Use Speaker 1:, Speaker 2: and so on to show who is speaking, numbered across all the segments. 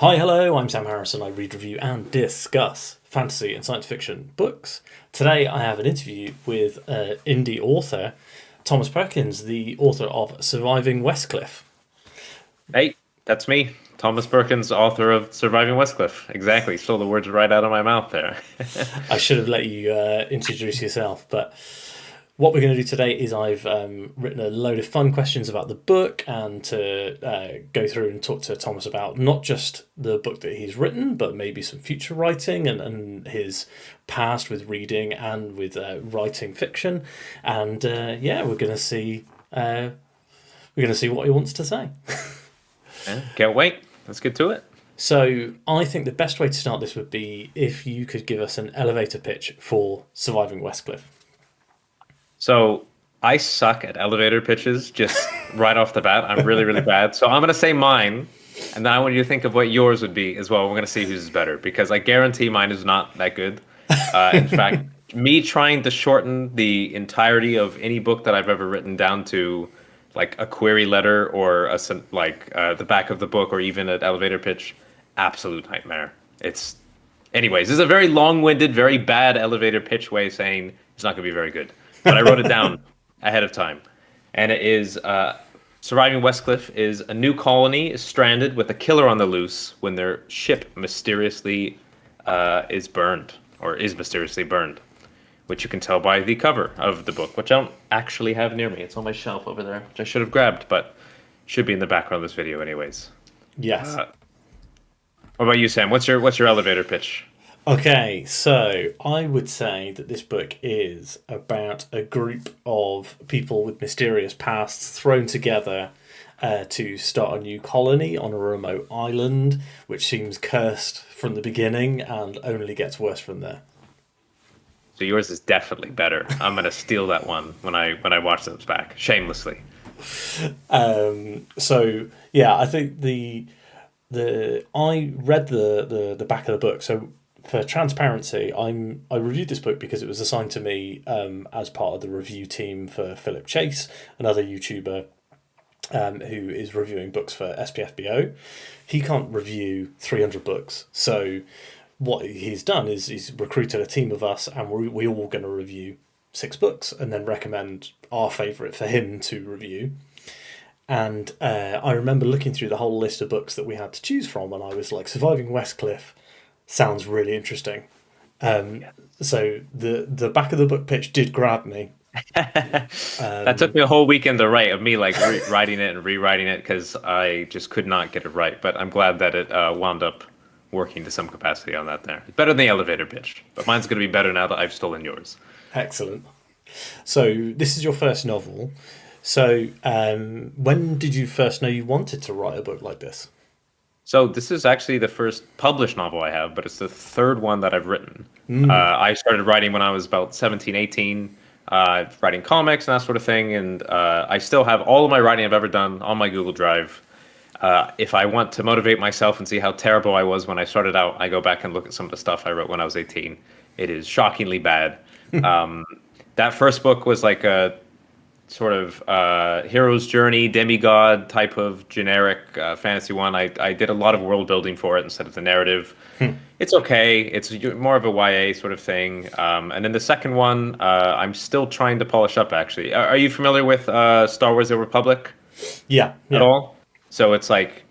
Speaker 1: Hi, hello, I'm Sam Harrison. I read, review, and discuss fantasy and science fiction books. Today I have an interview with indie author Thomas Perkins, the author of Surviving Westcliff.
Speaker 2: Hey, that's me, Thomas Perkins, author of Surviving Westcliff. Exactly, stole the words right out of my mouth there.
Speaker 1: I should have let you introduce yourself, but what we're going to do today is I've written a load of fun questions about the book and to go through and talk to Thomas about not just the book that he's written, but maybe some future writing and his past with reading and with writing fiction. And yeah, we're going to see what he wants to say.
Speaker 2: Yeah, can't wait. Let's get to it.
Speaker 1: So I think the best way to start this would be if you could give us an elevator pitch for Surviving Westcliff.
Speaker 2: So I suck at elevator pitches just right off the bat. I'm really, really bad. So I'm going to say mine, and then I want you to think of what yours would be as well. We're going to see who's is better because I guarantee mine is not that good. In fact, me trying to shorten the entirety of any book that I've ever written down to like a query letter or the back of the book or even an elevator pitch, absolute nightmare. Anyways, this is a very long-winded, very bad elevator pitch way of saying it's not going to be very good. But I wrote it down ahead of time, and it is surviving Westcliff is a new colony is stranded with a killer on the loose when their ship mysteriously is mysteriously burned, which you can tell by the cover of the book, which I don't actually have near me. It's on my shelf over there, which I should have grabbed, but should be in the background of this video anyways.
Speaker 1: Yes.
Speaker 2: What about you, Sam? What's your elevator pitch?
Speaker 1: Okay, so I would say that this book is about a group of people with mysterious pasts thrown together to start a new colony on a remote island, which seems cursed from the beginning and only gets worse from there.
Speaker 2: So yours is definitely better. I'm gonna steal that one when I watch those back, shamelessly.
Speaker 1: So yeah, I think the I read the back of the book. So for transparency, I reviewed this book because it was assigned to me as part of the review team for Philip Chase, another YouTuber who is reviewing books for SPFBO. He can't review 300 books, so what he's done is he's recruited a team of us, and we all going to review 6 books and then recommend our favourite for him to review. And I remember looking through the whole list of books that we had to choose from, and I was like, Surviving Westcliff sounds really interesting. So the back of the book pitch did grab me.
Speaker 2: That took me a whole weekend to write of me like writing it and rewriting it because I just could not get it right. But I'm glad that it wound up working to some capacity on that there. Better than the elevator pitch, but mine's going to be better now that I've stolen yours.
Speaker 1: Excellent. So this is your first novel. So when did you first know you wanted to write a book like this?
Speaker 2: So this is actually the first published novel I have, but it's the third one that I've written. I started writing when I was about 17, 18, writing comics and that sort of thing. And I still have all of my writing I've ever done on my Google Drive. If I want to motivate myself and see how terrible I was when I started out, I go back and look at some of the stuff I wrote when I was 18. It is shockingly bad. That first book was like a sort of hero's journey, demigod type of generic fantasy one. I did a lot of world building for it instead of the narrative. It's okay. It's more of a YA sort of thing. And then the second one, I'm still trying to polish up, actually. Are you familiar with Star Wars: The Republic
Speaker 1: Yeah,
Speaker 2: at
Speaker 1: yeah.
Speaker 2: all? So it's like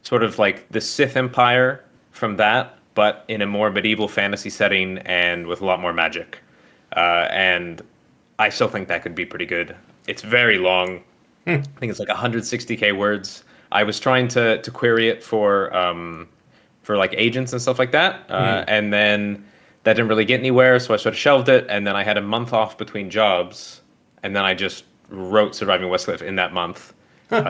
Speaker 2: sort of like the Sith Empire from that, but in a more medieval fantasy setting and with a lot more magic. And I still think that could be pretty good. It's very long. I think it's like 160K words. I was trying to query it for like agents and stuff like that, and then that didn't really get anywhere, so I sort of shelved it. And then I had a month off between jobs, and then I just wrote Surviving Westcliff in that month,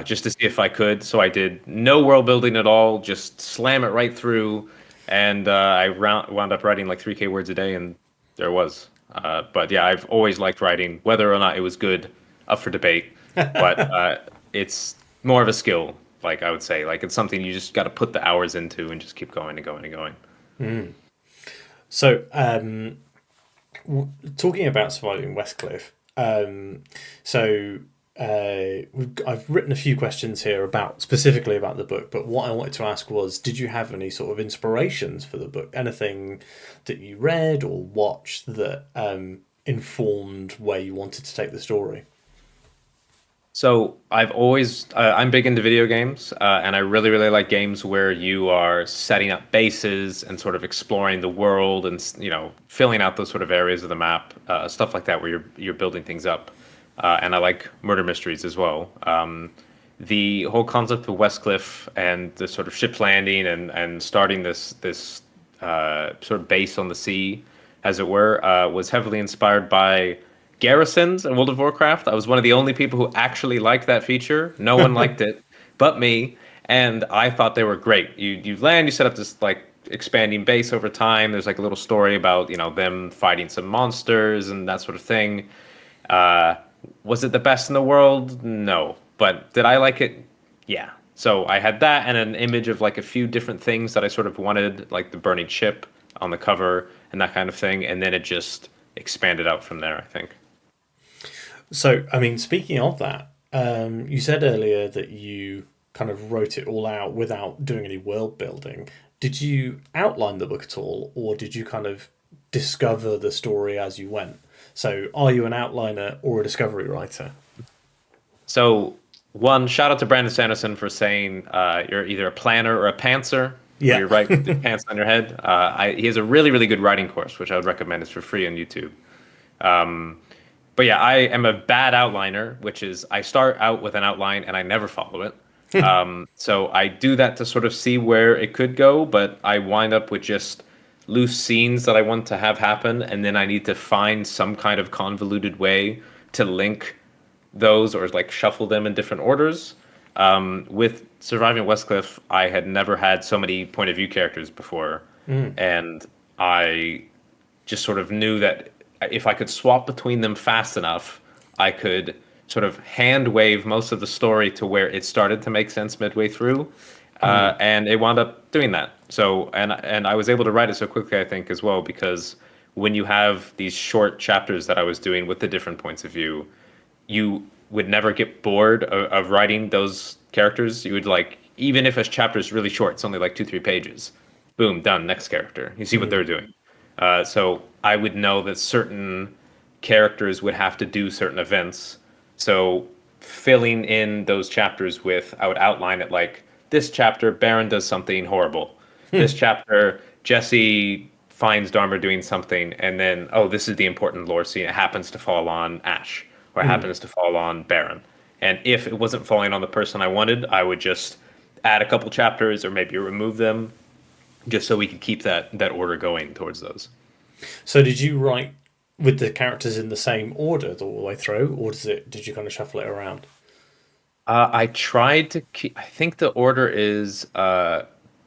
Speaker 2: just to see if I could. So I did no world building at all, just slam it right through, and I wound up writing like 3K words a day, and there it was. But yeah, I've always liked writing, whether or not it was good, up for debate. But it's more of a skill, like I would say. Like it's something you just got to put the hours into and just keep going and going and going.
Speaker 1: So talking about Surviving Westcliff, so I've written a few questions here about specifically about the book, but what I wanted to ask was, did you have any sort of inspirations for the book? Anything that you read or watched that informed where you wanted to take the story?
Speaker 2: So I've always I'm big into video games, and I really really like games where you are setting up bases and sort of exploring the world and filling out those sort of areas of the map, stuff like that, where you're building things up. And I like murder mysteries as well. The whole concept of Westcliff and the sort of ship landing and starting this sort of base on the sea, as it were, was heavily inspired by garrisons in World of Warcraft. I was one of the only people who actually liked that feature. No one liked it but me, and I thought they were great. You land, you set up this like expanding base over time. There's like a little story about them fighting some monsters and that sort of thing. Uh, was it the best in the world? No. But did I like it? Yeah. So I had that and an image of like a few different things that I sort of wanted, like the burning ship on the cover and that kind of thing. And then it just expanded out from there, I think.
Speaker 1: So, I mean, speaking of that, you said earlier that you kind of wrote it all out without doing any world building. Did you outline the book at all, or did you kind of discover the story as you went? So, are you an outliner or a discovery writer?
Speaker 2: So, one, shout out to Brandon Sanderson for saying you're either a planner or a pantser, where
Speaker 1: Yeah.
Speaker 2: you write with the pants on your head. He has a really, really good writing course, which I would recommend. It's for free on YouTube. But yeah, I am a bad outliner, which is I start out with an outline and I never follow it. So I do that to sort of see where it could go, but I wind up with just loose scenes that I want to have happen, and then I need to find some kind of convoluted way to link those or like shuffle them in different orders. With Surviving Westcliff, I had never had so many point of view characters before, and I just sort of knew that if I could swap between them fast enough, I could sort of hand wave most of the story to where it started to make sense midway through, and it wound up doing that. So, and I was able to write it so quickly, I think, as well, because when you have these short chapters that I was doing with the different points of view, you would never get bored of writing those characters. You would like, even if a chapter is really short, it's only like 2-3 pages. Boom, done. Next character. You see what they're doing. So I would know that certain characters would have to do certain events. So filling in those chapters with, I would outline it like this chapter, Baron does something horrible. This chapter, Jesse finds Dharma doing something, and then, oh, this is the important lore scene. It happens to fall on Ash, or it happens to fall on Baron. And if it wasn't falling on the person I wanted, I would just add a couple chapters or maybe remove them, just so we could keep that order going towards those.
Speaker 1: So, did you write with the characters in the same order the whole way through, or did you kind of shuffle it around?
Speaker 2: I tried to keep. I think the order is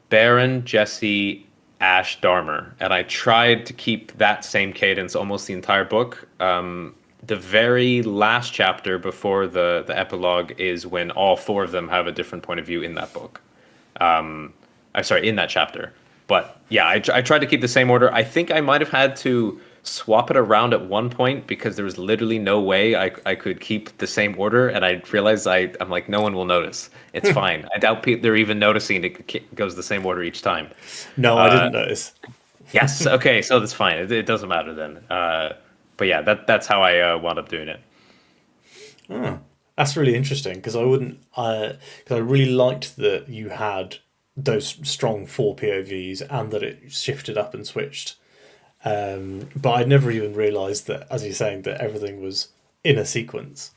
Speaker 2: Baron, Jesse, Ash, Dharma, and I tried to keep that same cadence almost the entire book. The very last chapter before the epilogue is when all four of them have a different point of view in that book. I'm sorry, in that chapter. But yeah, I tried to keep the same order. I think I might have had to swap it around at one point because there was literally no way I could keep the same order, and I realized I'm like, no one will notice. It's fine. I doubt they're even noticing it goes the same order each time.
Speaker 1: No, I didn't notice.
Speaker 2: Yes. Okay. So that's fine. It doesn't matter then. But yeah, that's how I wound up doing it.
Speaker 1: That's really interesting because I wouldn't. Because I really liked that you had those strong four POVs and that it shifted up and switched. But I'd never even realised that, as you're saying, that everything was in a sequence.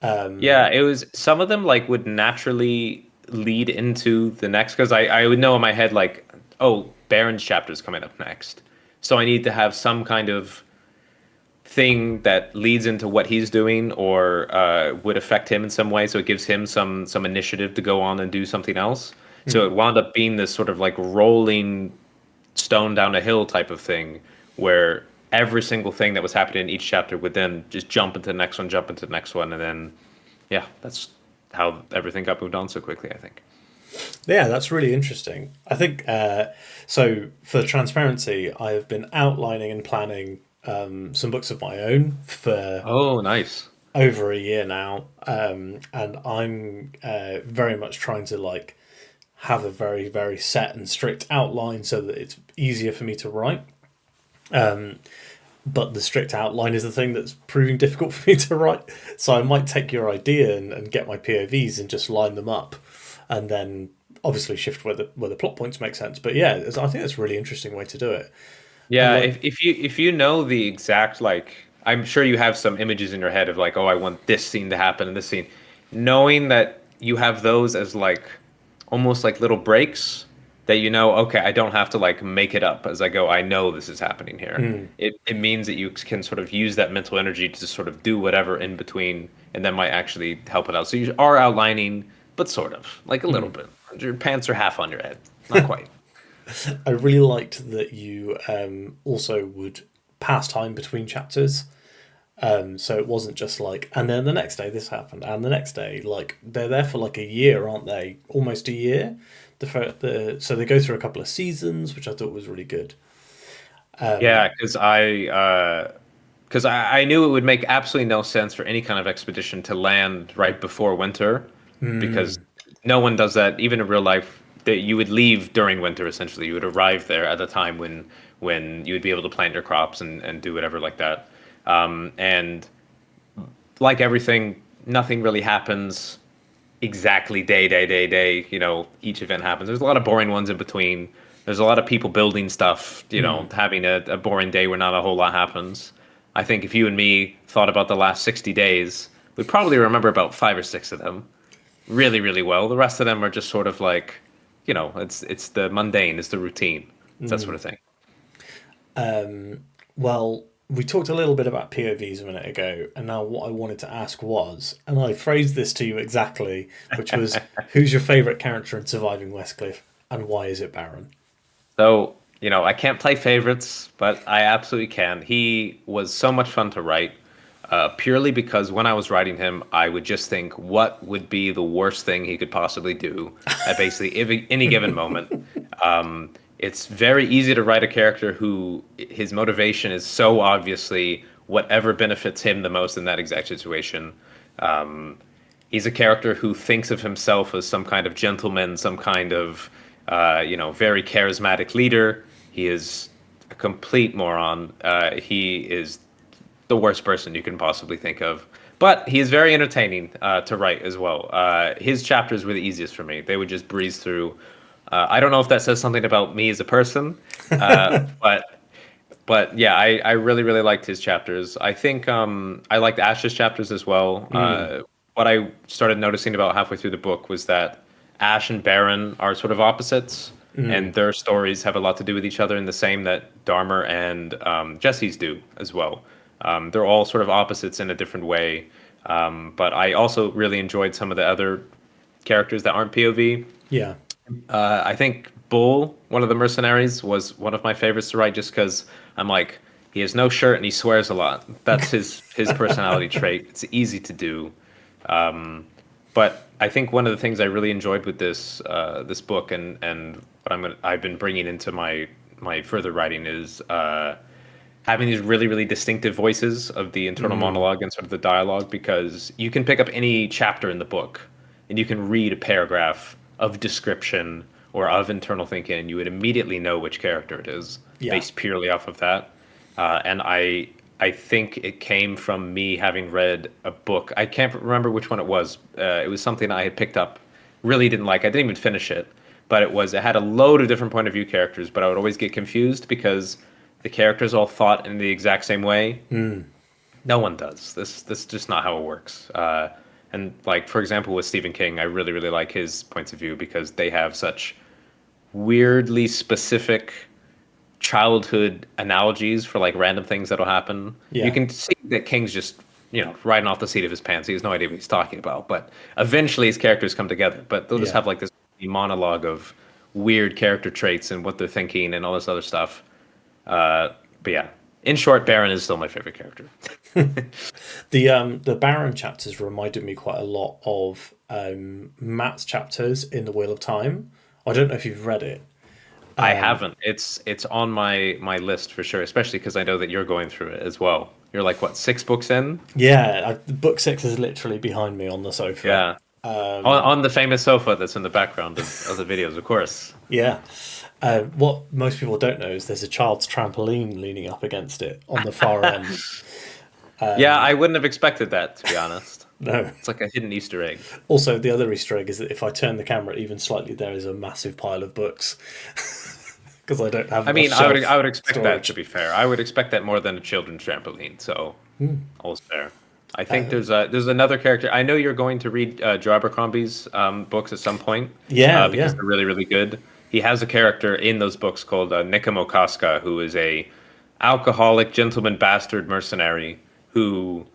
Speaker 2: Yeah, it was some of them like would naturally lead into the next because I would know in my head like, oh, Baron's chapter is coming up next, so I need to have some kind of thing that leads into what he's doing or would affect him in some way, so it gives him some initiative to go on and do something else. So it wound up being this sort of like rolling stone down a hill type of thing where every single thing that was happening in each chapter would then just jump into the next one, jump into the next one, and then yeah, that's how everything got moved on so quickly, I think.
Speaker 1: Yeah, that's really interesting. I think so. For transparency, I have been outlining and planning some books of my own for
Speaker 2: Oh, nice.
Speaker 1: over a year now, and I'm very much trying to like have a very very set and strict outline so that it's easier for me to write. But the strict outline is the thing that's proving difficult for me to write. So I might take your idea and get my POVs and just line them up, and then obviously shift where the plot points make sense. But yeah, I think that's a really interesting way to do it. And
Speaker 2: Yeah,
Speaker 1: like,
Speaker 2: if you know the exact like, I'm sure you have some images in your head of like, oh, I want this scene to happen in this scene. Knowing that you have those as like almost like little breaks that you know, okay, I don't have to like make it up as I go. I know this is happening here. It means that you can sort of use that mental energy to sort of do whatever in between, and that might actually help it out. So you are outlining, but sort of like a little bit. Your pants are half on your head, not quite.
Speaker 1: I really liked that you also would pass time between chapters. So it wasn't just like, and then the next day this happened, and the next day, like they're there for like a year, aren't they? Almost a year. So they go through a couple of seasons, which I thought was really good.
Speaker 2: Yeah, because I knew it would make absolutely no sense for any kind of expedition to land right before winter, because no one does that, even in real life. That you would leave during winter, essentially. You would arrive there at a time when you would be able to plant your crops and do whatever like that. And like everything, nothing really happens exactly day. You know, each event happens. There's a lot of boring ones in between. There's a lot of people building stuff, you know, having a boring day where not a whole lot happens. I think if you and me thought about the last 60 days, we'd probably remember about 5 or 6 of them really, really well. The rest of them are just sort of like, you know, it's the mundane, it's the routine, it's that sort of thing.
Speaker 1: Well, we talked a little bit about POVs a minute ago, and now what I wanted to ask was, and I phrased this to you exactly, which was, who's your favourite character in Surviving Westcliff, and why is it Baron?
Speaker 2: So, you know, I can't play favorites, but I absolutely can. He was so much fun to write, purely because when I was writing him, I would just think, what would be the worst thing he could possibly do at basically any given moment. It's very easy to write a character who his motivation is so obviously whatever benefits him the most in that exact situation. He's a character who thinks of himself as some kind of gentleman, some kind of, you know, very charismatic leader. He is a complete moron. He is the worst person you can possibly think of. But he is very entertaining to write as well. His chapters were the easiest for me. They would just breeze through. I don't know if that says something about me as a person, but yeah, I really really liked his chapters. I think I liked Ash's chapters as well. What I started noticing about halfway through the book was that Ash and Baron are sort of opposites, and their stories have a lot to do with each other in the same that Dharma and Jesse's do as well. They're all sort of opposites in a different way, but I also really enjoyed some of the other characters that aren't POV.
Speaker 1: Yeah.
Speaker 2: I think Bull, one of the mercenaries, was one of my favorites to write just because I'm like, he has no shirt and he swears a lot. That's his personality trait. It's easy to do. But I think one of the things I really enjoyed with this book and what I've been bringing into my further writing is having these really really distinctive voices of the internal monologue and sort of the dialogue, because you can pick up any chapter in the book and you can read a paragraph of description or of internal thinking, and you would immediately know which character it is based purely off of that. And I think it came from me having read a book. I can't remember which one it was. It was something I had picked up, really didn't like. I didn't even finish it, but it had a load of different point of view characters, but I would always get confused because the characters all thought in the exact same way. No one does. This is just not how it works. And like, for example, with Stephen King, I really, really like his points of view because they have such weirdly specific childhood analogies for like random things that'll happen.
Speaker 1: Yeah.
Speaker 2: You can see that King's just, you know, riding off the seat of his pants. He has no idea what he's talking about. But eventually his characters come together. But they'll just have like this monologue of weird character traits and what they're thinking and all this other stuff. But yeah, in short, Baron is still my favorite character.
Speaker 1: The Baron chapters reminded me quite a lot of Matt's chapters in the Wheel of Time. I don't know if you've read it,
Speaker 2: I haven't. It's on my list for sure, especially because I know that you're going through it as well. You're like what, 6 books in?
Speaker 1: Yeah, book 6 is literally behind me on the sofa.
Speaker 2: Yeah. On the famous sofa that's in the background of the videos, of course.
Speaker 1: Yeah. What most people don't know is there's a child's trampoline leaning up against it on the far end.
Speaker 2: Yeah, I wouldn't have expected that, to be honest.
Speaker 1: No.
Speaker 2: It's like a hidden Easter egg.
Speaker 1: Also, the other Easter egg is that if I turn the camera even slightly, there is a massive pile of books. Because I don't have.
Speaker 2: I mean, I would expect that,
Speaker 1: storage.
Speaker 2: to be fair. I would expect that more than a children's trampoline, so all's fair. I think there's another character. I know you're going to read Joe Abercrombie's books at some point.
Speaker 1: Yeah,
Speaker 2: because
Speaker 1: yeah.
Speaker 2: they're really, really good. He has a character in those books called Nikamo Casca, who is a alcoholic gentleman bastard mercenary who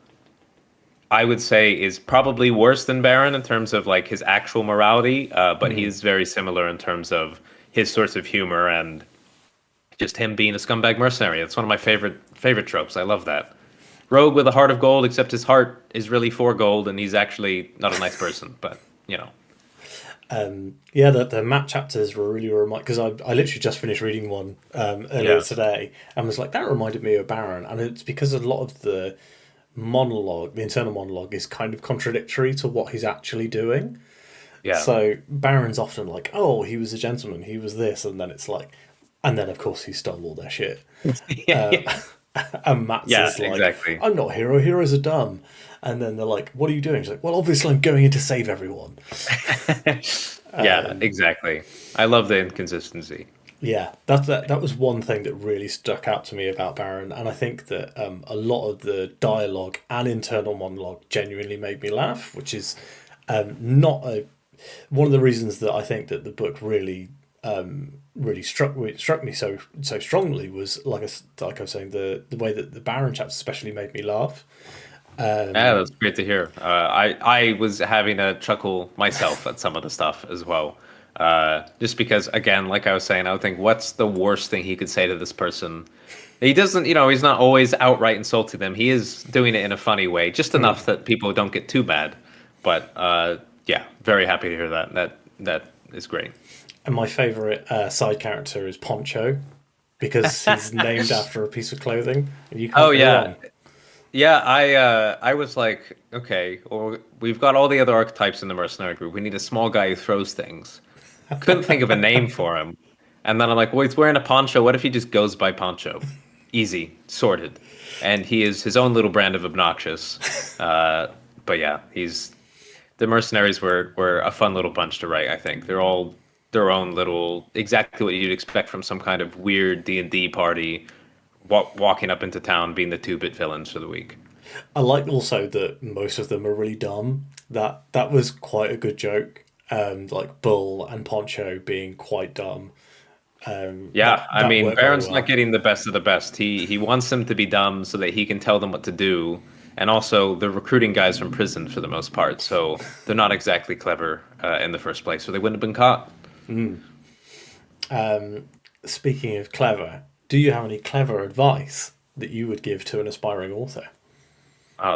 Speaker 2: I would say is probably worse than Baron in terms of like his actual morality, but he's very similar in terms of his sorts of humor and just him being a scumbag mercenary. It's one of my favorite tropes. I love that. Rogue with a heart of gold, except his heart is really for gold, and he's actually not a nice person. But you know,
Speaker 1: Yeah, the map chapters were really because I literally just finished reading one earlier today and was like, that reminded me of Baron, and it's because a lot of the monologue, the internal monologue, is kind of contradictory to what he's actually doing.
Speaker 2: yeah,
Speaker 1: So Baron's often like, oh, he was a gentleman, he was this, and then it's like, and then of course he stole all their shit.
Speaker 2: yeah,
Speaker 1: And Matt's
Speaker 2: yeah,
Speaker 1: is like,
Speaker 2: exactly.
Speaker 1: I'm not a hero, heroes are dumb. And then they're like, what are you doing? She's like, well, obviously I'm going in to save everyone.
Speaker 2: Yeah, exactly. I love the inconsistency.
Speaker 1: Yeah, that was one thing that really stuck out to me about Baron, and I think that a lot of the dialogue and internal monologue genuinely made me laugh, which is not one of the reasons that I think that the book really struck me so strongly was like I was saying, the way that the Baron chaps especially made me laugh.
Speaker 2: Yeah, that's great to hear. I was having a chuckle myself at some of the stuff as well. Just because, again, like I was saying, I would think, what's the worst thing he could say to this person? He doesn't, he's not always outright insulting them. He is doing it in a funny way, just enough that people don't get too mad. But yeah, very happy to hear that. That is great.
Speaker 1: And my favourite side character is Poncho, because he's named after a piece of clothing. You can't go wrong.
Speaker 2: Yeah, I was like, okay, well, we've got all the other archetypes in the mercenary group. We need a small guy who throws things. Couldn't think of a name for him. And then I'm like, well, he's wearing a poncho. What if he just goes by Poncho? Easy, sorted. And he is his own little brand of obnoxious. But yeah, the mercenaries were a fun little bunch to write, I think. They're all their own little, exactly what you'd expect from some kind of weird D&D party, walking up into town being the 2-bit villains for the week.
Speaker 1: I like also that most of them are really dumb. That was quite a good joke. Like Bull and Poncho being quite dumb.
Speaker 2: Yeah, I mean, Baron's not getting the best of the best. He wants them to be dumb so that he can tell them what to do. And also, they're recruiting guys from prison for the most part, so they're not exactly clever in the first place, or they wouldn't have been caught.
Speaker 1: Speaking of clever, do you have any clever advice that you would give to an aspiring author?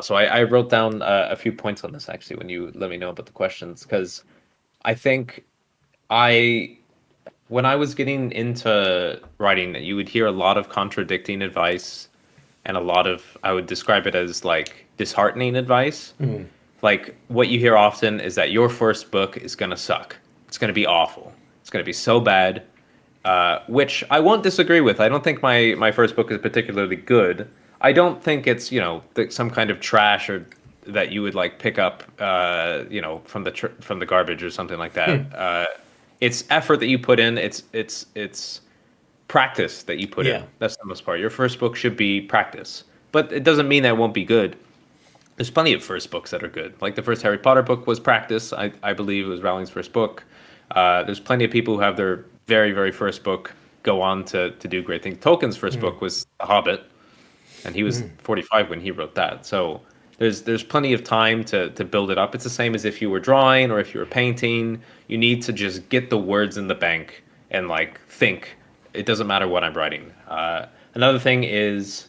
Speaker 2: So I wrote down a few points on this, actually, when you let me know about the questions, because I think when I was getting into writing, you would hear a lot of contradicting advice and a lot of, I would describe it as like disheartening advice. Like what you hear often is that your first book is going to suck. It's going to be awful. It's going to be so bad, which I won't disagree with. I don't think my first book is particularly good. I don't think it's, some kind of trash or that you would like pick up, from the garbage or something like that. It's effort that you put in. It's practice that you put in. That's the most part. Your first book should be practice, but it doesn't mean that it won't be good. There's plenty of first books that are good. Like the first Harry Potter book was practice. I believe it was Rowling's first book. There's plenty of people who have their very, very first book go on to do great things. Tolkien's first book was The Hobbit, and he was 45 when he wrote that. So there's plenty of time to build it up. It's the same as if you were drawing or if you were painting. You need to just get the words in the bank and like think. It doesn't matter what I'm writing. Another thing is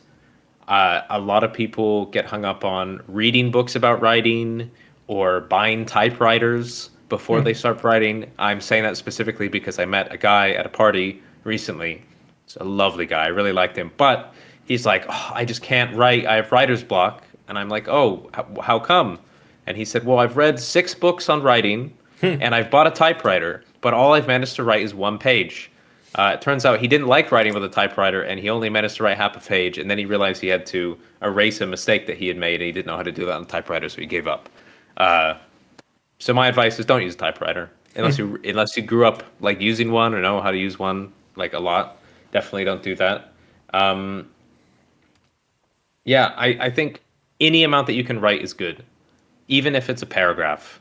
Speaker 2: a lot of people get hung up on reading books about writing or buying typewriters before they start writing. I'm saying that specifically because I met a guy at a party recently. He's a lovely guy. I really liked him, but he's like, oh, I just can't write. I have writer's block, and I'm like, oh, how come? And he said, well, I've read 6 books on writing, and I've bought a typewriter, but all I've managed to write is 1 page. It turns out he didn't like writing with a typewriter, and he only managed to write half a page, and then he realized he had to erase a mistake that he had made, and he didn't know how to do that on a typewriter, so he gave up. Uh, so my advice is don't use a typewriter unless you grew up like using one or know how to use one like a lot. Definitely don't do that. Um, yeah, I think any amount that you can write is good, even if it's a paragraph.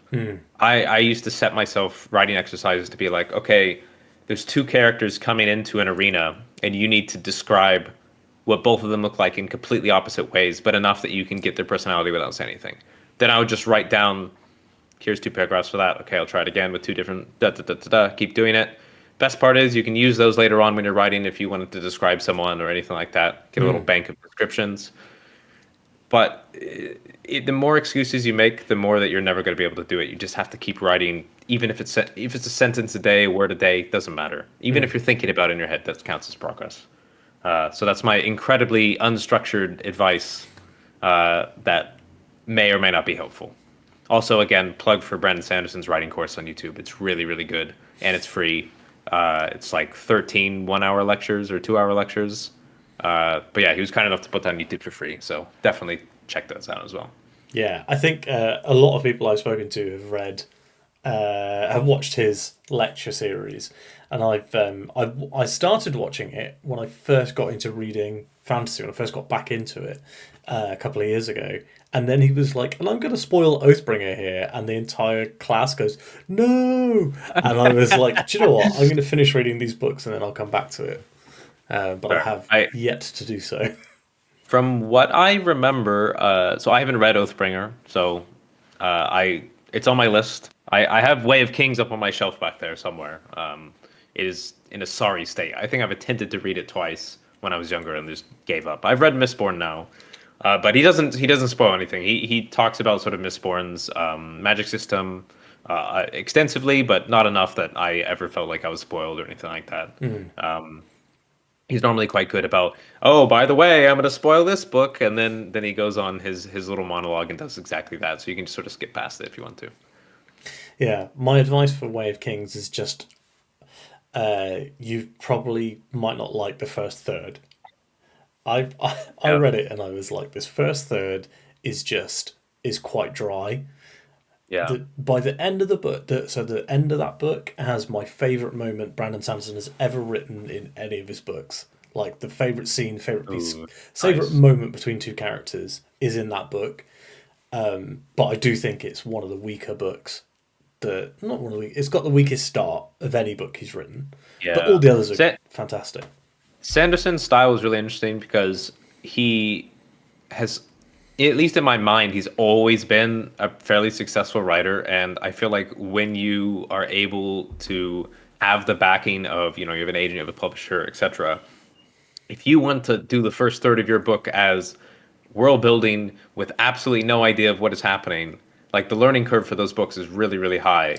Speaker 2: I used to set myself writing exercises to be like, okay, there's 2 characters coming into an arena, and you need to describe what both of them look like in completely opposite ways, but enough that you can get their personality without saying anything. Then I would just write down, here's 2 paragraphs for that. Okay, I'll try it again with 2 different da da da da da. Keep doing it. Best part is you can use those later on when you're writing if you wanted to describe someone or anything like that. Get a little bank of descriptions. But the more excuses you make, the more that you're never going to be able to do it. You just have to keep writing, even if it's a sentence a day, a word a day, doesn't matter. Even if you're thinking about it in your head, that counts as progress. So that's my incredibly unstructured advice that may or may not be helpful. Also, again, plug for Brandon Sanderson's writing course on YouTube. It's really, really good, and it's free. It's like 13 1-hour lectures or 2-hour lectures. But yeah, he was kind enough to put that on YouTube for free. So definitely check those out as well.
Speaker 1: Yeah, I think a lot of people I've spoken to have watched his lecture series, and I started watching it when I first got into reading fantasy, when I first got back into it a couple of years ago. And then he was like, and I'm going to spoil Oathbringer here. And the entire class goes, no. And I was like, do you know what? I'm going to finish reading these books and then I'll come back to it. But I have yet to do so.
Speaker 2: From what I remember, so I haven't read Oathbringer, so it's on my list. I have Way of Kings up on my shelf back there somewhere. It is in a sorry state. I think I've attempted to read it twice when I was younger and just gave up. I've read Mistborn now. But he doesn't spoil anything. He talks about sort of Mistborn's magic system extensively, but not enough that I ever felt like I was spoiled or anything like that. He's normally quite good about, oh, by the way, I'm going to spoil this book, and then he goes on his little monologue and does exactly that. So you can just sort of skip past it if you want to.
Speaker 1: Yeah, my advice for Way of Kings is just you probably might not like the first third. I read it and I was like, this first third is quite dry.
Speaker 2: Yeah.
Speaker 1: By the end of the book, the end of that book has my favorite moment Brandon Sanderson has ever written in any of his books. Like the favorite scene, favorite
Speaker 2: nice.
Speaker 1: moment between 2 characters is in that book. But I do think it's one of the weaker books. Not one of the it's got the weakest start of any book he's written.
Speaker 2: Yeah.
Speaker 1: But all the others are fantastic.
Speaker 2: Sanderson's style is really interesting because he has, at least in my mind, he's always been a fairly successful writer. And I feel like when you are able to have the backing of, you have an agent, you have a publisher, etc. If you want to do the first third of your book as world building with absolutely no idea of what is happening, like the learning curve for those books is really, really high.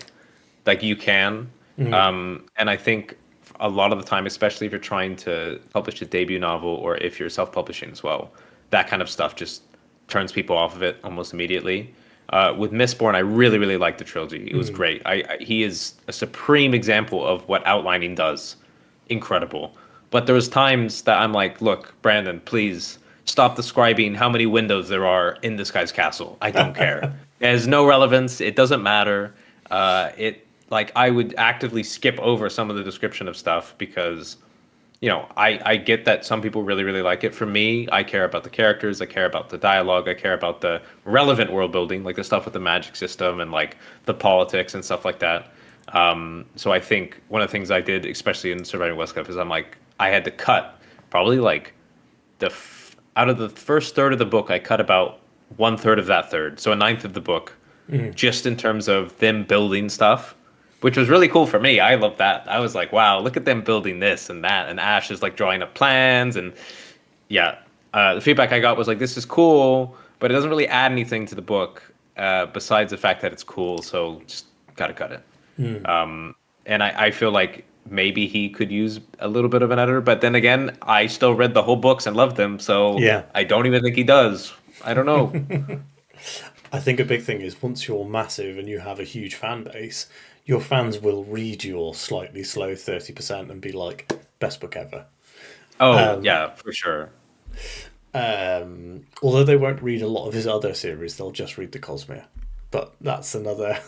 Speaker 2: Like you can. And I think a lot of the time, especially if you're trying to publish a debut novel or if you're self-publishing as well, that kind of stuff just turns people off of it almost immediately. With Mistborn, I really, really liked the trilogy. It was great. He is a supreme example of what outlining does. Incredible. But there was times that I'm like, look, Brandon, please stop describing how many windows there are in this guy's castle. I don't care. It has no relevance. It doesn't matter. I would actively skip over some of the description of stuff because, I get that some people really, really like it. For me, I care about the characters. I care about the dialogue. I care about the relevant world building, like the stuff with the magic system and like the politics and stuff like that. So I think one of the things I did, especially in Surviving Westcliff, is I had to cut probably like out of the first third of the book, I cut about 1/3 of that third. So a ninth of the book, just in terms of them building stuff, which was really cool for me. I love that. I was like, wow, look at them building this and that. And Ash is like drawing up plans. And yeah, the feedback I got was like, this is cool, but it doesn't really add anything to the book besides the fact that it's cool. So just got to cut it. And I feel like maybe he could use a little bit of an editor. But then again, I still read the whole books and loved them, so
Speaker 1: Yeah.
Speaker 2: I don't even think he does. I don't know.
Speaker 1: I think a big thing is once you're massive and you have a huge fan base, your fans will read your slightly slow 30% and be like, best book ever.
Speaker 2: Oh yeah, for sure.
Speaker 1: Although they won't read a lot of his other series, they'll just read the Cosmere. But that's another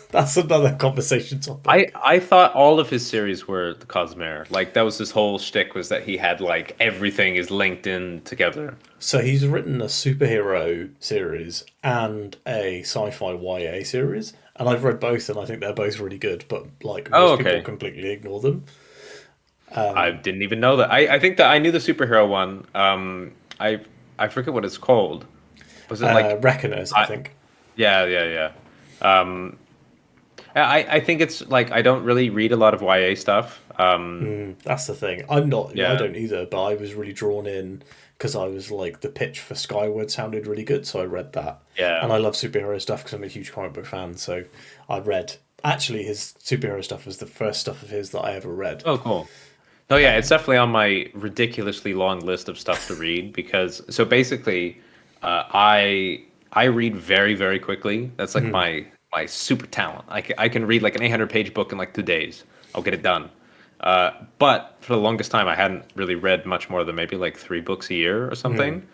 Speaker 1: conversation topic.
Speaker 2: I thought all of his series were the Cosmere. Like that was his whole shtick, was that he had like everything is linked in together.
Speaker 1: So he's written a superhero series and a sci-fi YA series, and I've read both, and I think they're both really good. But like
Speaker 2: Oh,
Speaker 1: most people
Speaker 2: okay.
Speaker 1: completely ignore them.
Speaker 2: I didn't even know that. I think that I knew the superhero one. I forget what it's called. Was it like
Speaker 1: Reckoners, I
Speaker 2: I
Speaker 1: think.
Speaker 2: yeah, yeah, yeah. Um I think it's like I don't really read a lot of YA stuff.
Speaker 1: That's the thing. I'm not. I
Speaker 2: Yeah.
Speaker 1: don't either. But I was really drawn in because I was like the pitch for Skyward sounded really good, so I read that.
Speaker 2: Yeah.
Speaker 1: And I love superhero stuff because I'm a huge comic book fan. So I read. Actually, his superhero stuff was the first stuff of his that I ever read.
Speaker 2: Oh, cool. No, yeah, it's definitely on my ridiculously long list of stuff to read because so basically, I read very very quickly. That's like my super talent. I can read like an 800-page book in like 2 days. I'll get it done. But for the longest time, I hadn't really read much more than maybe like 3 books a year or something.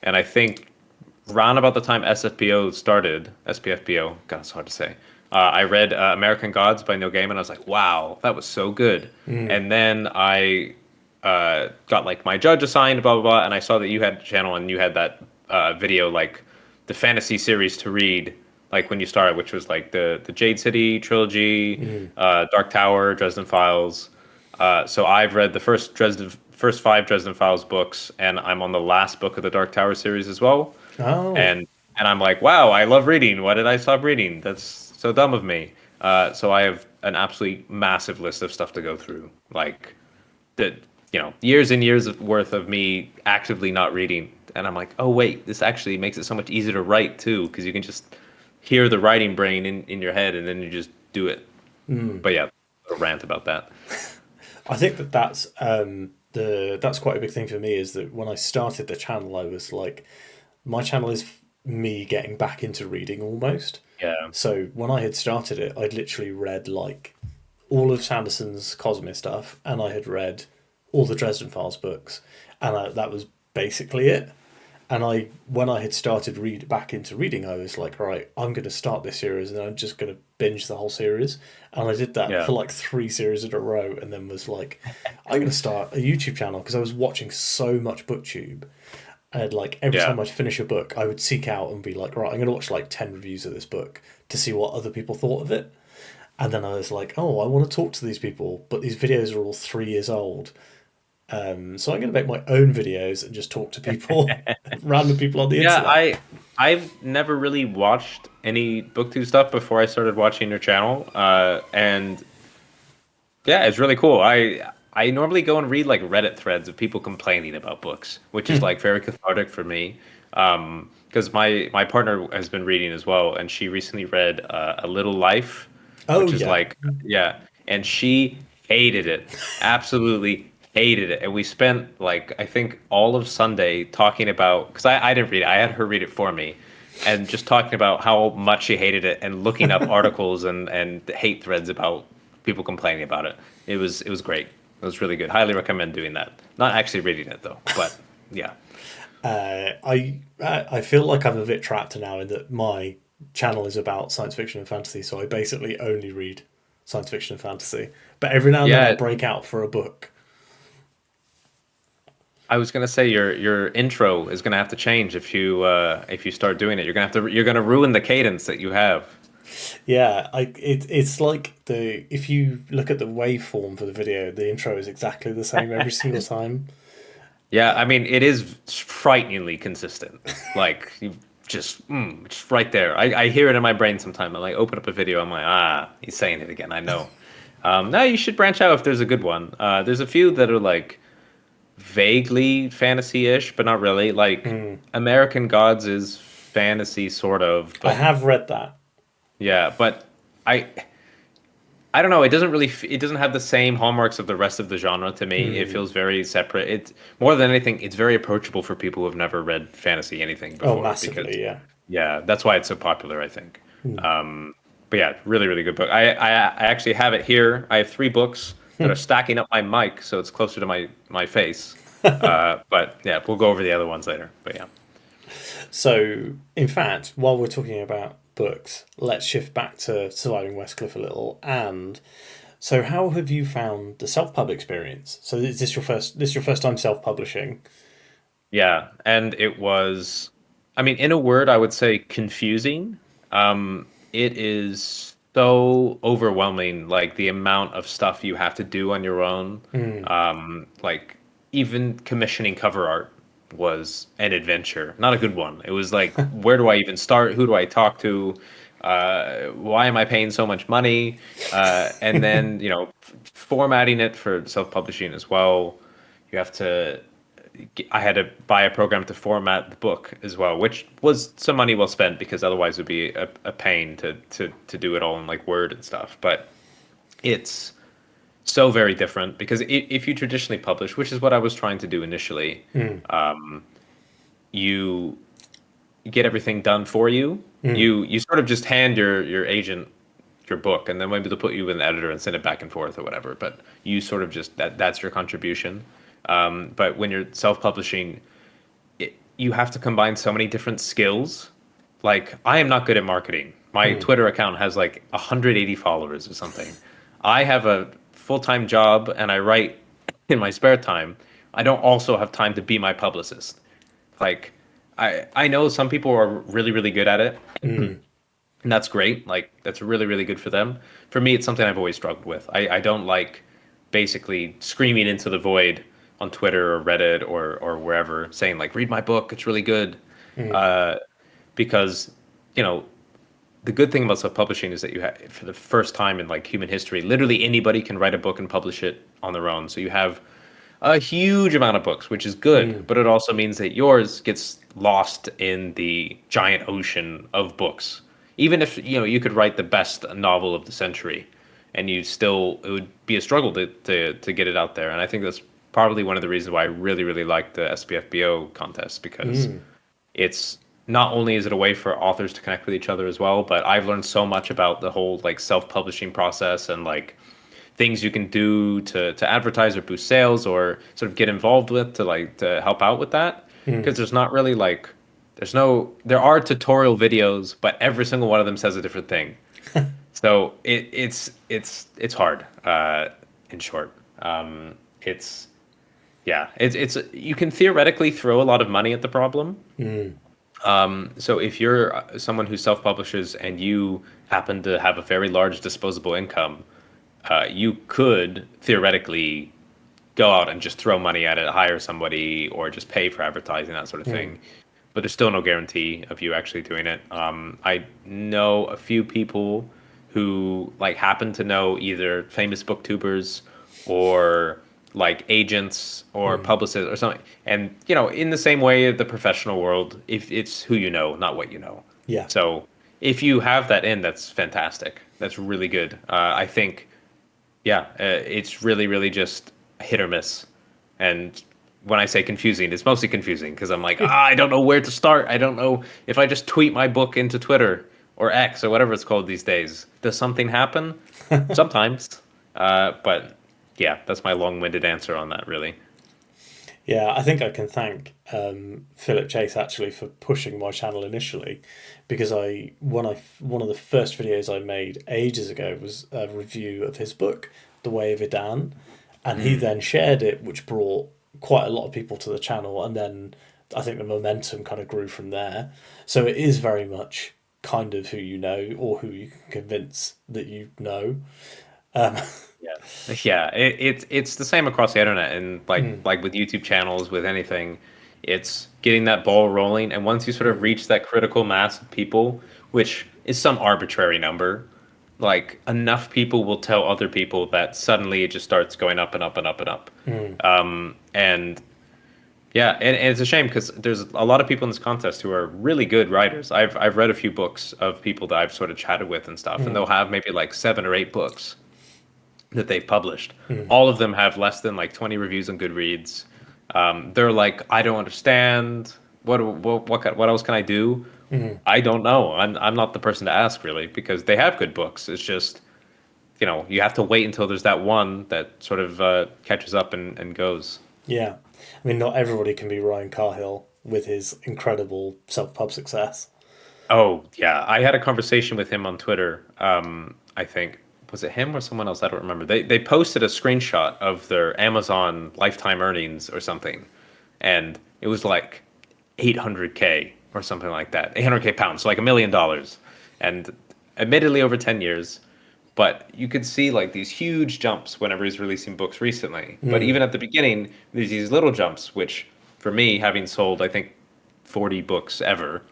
Speaker 2: And I think round about the time SFPO started, SPFBO, God, it's hard to say. I read American Gods by Neil Gaiman. I was like, wow, that was so good. And then I got like my judge assigned, blah blah blah, and I saw that you had a channel and you had that video like the fantasy series to read, like when you started, which was like the Jade City trilogy, Dark Tower, Dresden Files. So I've read the first 5 Dresden Files books, and I'm on the last book of the Dark Tower series as well.
Speaker 1: Oh,
Speaker 2: And I'm like, wow, I love reading. Why did I stop reading? That's so dumb of me. So I have an absolutely massive list of stuff to go through, like the years and years of worth of me actively not reading. And I'm like, oh wait, this actually makes it so much easier to write too, because you can just hear the writing brain in your head, and then you just do it. But yeah, a rant about that.
Speaker 1: I think that's quite a big thing for me. Is that when I started the channel, I was like, my channel is me getting back into reading almost.
Speaker 2: Yeah,
Speaker 1: So when I had started it, I'd literally read like all of Sanderson's Cosmere stuff, and I had read all the Dresden Files books, and that was basically it. And when I had started read back into reading, I was like, right, I'm going to start this series, and I'm just going to binge the whole series. And I did that
Speaker 2: yeah,
Speaker 1: for like 3 series in a row, and then was like, I'm going to start a YouTube channel because I was watching so much BookTube. And like every
Speaker 2: yeah.
Speaker 1: time I'd finish a book, I would seek out and be like, right, I'm going to watch like 10 reviews of this book to see what other people thought of it. And then I was like, oh, I want to talk to these people, but these videos are all 3 years old. So I'm going to make my own videos and just talk to people, random people on the
Speaker 2: Yeah,
Speaker 1: internet.
Speaker 2: I've never really watched any BookTube stuff before I started watching your channel, and yeah, it's really cool. I normally go and read like Reddit threads of people complaining about books, which is like very cathartic for me. Because my partner has been reading as well, and she recently read A Little Life,
Speaker 1: Oh,
Speaker 2: which is
Speaker 1: yeah.
Speaker 2: like yeah, and she hated it, absolutely hated it. And we spent like I think all of Sunday talking about because I didn't read it, I had her read it for me, and just talking about how much she hated it and looking up articles and hate threads about people complaining about it. It was great. It was really good. Highly recommend doing that. Not actually reading it though, but yeah.
Speaker 1: I feel like I'm a bit trapped now in that my channel is about science fiction and fantasy, so I basically only read science fiction and fantasy. But every now and then I'll
Speaker 2: Yeah,
Speaker 1: break out for a book.
Speaker 2: I was gonna say your intro is gonna have to change if you start doing it. You're gonna ruin the cadence that you have.
Speaker 1: Yeah, it's like the if you look at the waveform for the video, the intro is exactly the same every single time.
Speaker 2: Yeah, I mean it is frighteningly consistent. Like you just right there. I hear it in my brain sometimes. I like open up a video. I'm like, he's saying it again. I know. No, you should branch out if there's a good one. There's a few that are like vaguely fantasy-ish, but not really. Like American Gods is fantasy sort of,
Speaker 1: I
Speaker 2: but
Speaker 1: have read that.
Speaker 2: yeah, but I I don't know. It doesn't really. It doesn't have the same hallmarks of the rest of the genre to me. It feels very separate. It's more than anything. It's very approachable for people who have never read fantasy anything
Speaker 1: Oh,
Speaker 2: before. Because
Speaker 1: massively, yeah.
Speaker 2: yeah, that's why it's so popular. I think. But yeah, really, really good book. I actually have it here. I have three books that are stacking up my mic, so it's closer to my face. But yeah, we'll go over the other ones later. But yeah.
Speaker 1: So, in fact, while we're talking about books, let's shift back to Surviving Westcliff a little. And so, how have you found the self-pub experience? So, is this your first? This your first time self-publishing?
Speaker 2: Yeah, and it was, I mean, in a word, I would say confusing. It is so overwhelming, like the amount of stuff you have to do on your own. Like even commissioning cover art was an adventure, not a good one. It was like, where do I even start? Who do I talk to? Why am I paying so much money? And then, formatting it for self-publishing as well. You have to I had to buy a program to format the book as well, which was some money well spent because otherwise it would be a pain to do it all in like Word and stuff. But it's so very different because if you traditionally publish, which is what I was trying to do initially, you get everything done for you. You sort of just hand your agent your book, and then maybe they'll put you with an editor and send it back and forth or whatever. But you sort of just that's your contribution. But when you're self-publishing, you have to combine so many different skills. Like, I am not good at marketing. My Twitter account has like 180 followers or something. I have a full-time job and I write in my spare time. I don't also have time to be my publicist. Like, I know some people are really, really good at it. And that's great. Like, that's really, really good for them. For me, it's something I've always struggled with. I don't like basically screaming into the void on Twitter or Reddit or wherever saying like, read my book, it's really good. Because, you know, the good thing about self-publishing is that you have, for the first time in like human history, literally anybody can write a book and publish it on their own. So you have a huge amount of books, which is good, but it also means that yours gets lost in the giant ocean of books. Even if, you could write the best novel of the century and it would be a struggle to get it out there. And I think that's probably one of the reasons why I really, really like the SPFBO contest, because it's not only is it a way for authors to connect with each other as well, but I've learned so much about the whole like self-publishing process and like things you can do to advertise or boost sales or sort of get involved with to help out with that. Because there's not really like there are tutorial videos, but every single one of them says a different thing. So it's hard, in short. It's you can theoretically throw a lot of money at the problem. So if you're someone who self-publishes and you happen to have a very large disposable income, you could theoretically go out and just throw money at it, hire somebody, or just pay for advertising, that sort of thing. But there's still no guarantee of you actually doing it. I know a few people who like happen to know either famous booktubers or like agents or publicists or something. And in the same way of the professional world, if it's who you know, not what you know.
Speaker 1: Yeah.
Speaker 2: So if you have that that's fantastic. That's really good. I think, it's really, really just hit or miss. And when I say confusing, it's mostly confusing because I'm like, I don't know where to start. I don't know if I just tweet my book into Twitter or X or whatever it's called these days. Does something happen? Sometimes. But yeah, that's my long-winded answer on that, really.
Speaker 1: Yeah, I think I can thank Philip Chase actually for pushing my channel initially, because one of the first videos I made ages ago was a review of his book, The Way of Idan, and he then shared it, which brought quite a lot of people to the channel, and then I think the momentum kind of grew from there. So it is very much kind of who you know or who you can convince that you know.
Speaker 2: It's the same across the internet, and like with YouTube channels, with anything, it's getting that ball rolling. And once you sort of reach that critical mass of people, which is some arbitrary number, like enough people will tell other people that suddenly it just starts going up and up and up and up. And it's a shame because there's a lot of people in this contest who are really good writers. I've read a few books of people that I've sort of chatted with and stuff, and they'll have maybe like 7 or 8 books. that they've published. All of them have less than like 20 reviews on Goodreads. They're like, I don't understand. What else can I do? I don't know. I'm not the person to ask really because they have good books. It's just you have to wait until there's that one that sort of catches up and goes.
Speaker 1: Yeah. I mean, not everybody can be Ryan Carhill with his incredible self-pub success.
Speaker 2: Oh yeah, I had a conversation with him on Twitter. I think was it him or someone else? I don't remember. They posted a screenshot of their Amazon lifetime earnings or something, and it was like 800K or something like that, 800K pounds, so like $1 million, and admittedly over 10 years. But you could see like these huge jumps whenever he's releasing books recently. But even at the beginning, there's these little jumps, which for me, having sold I think 40 books ever,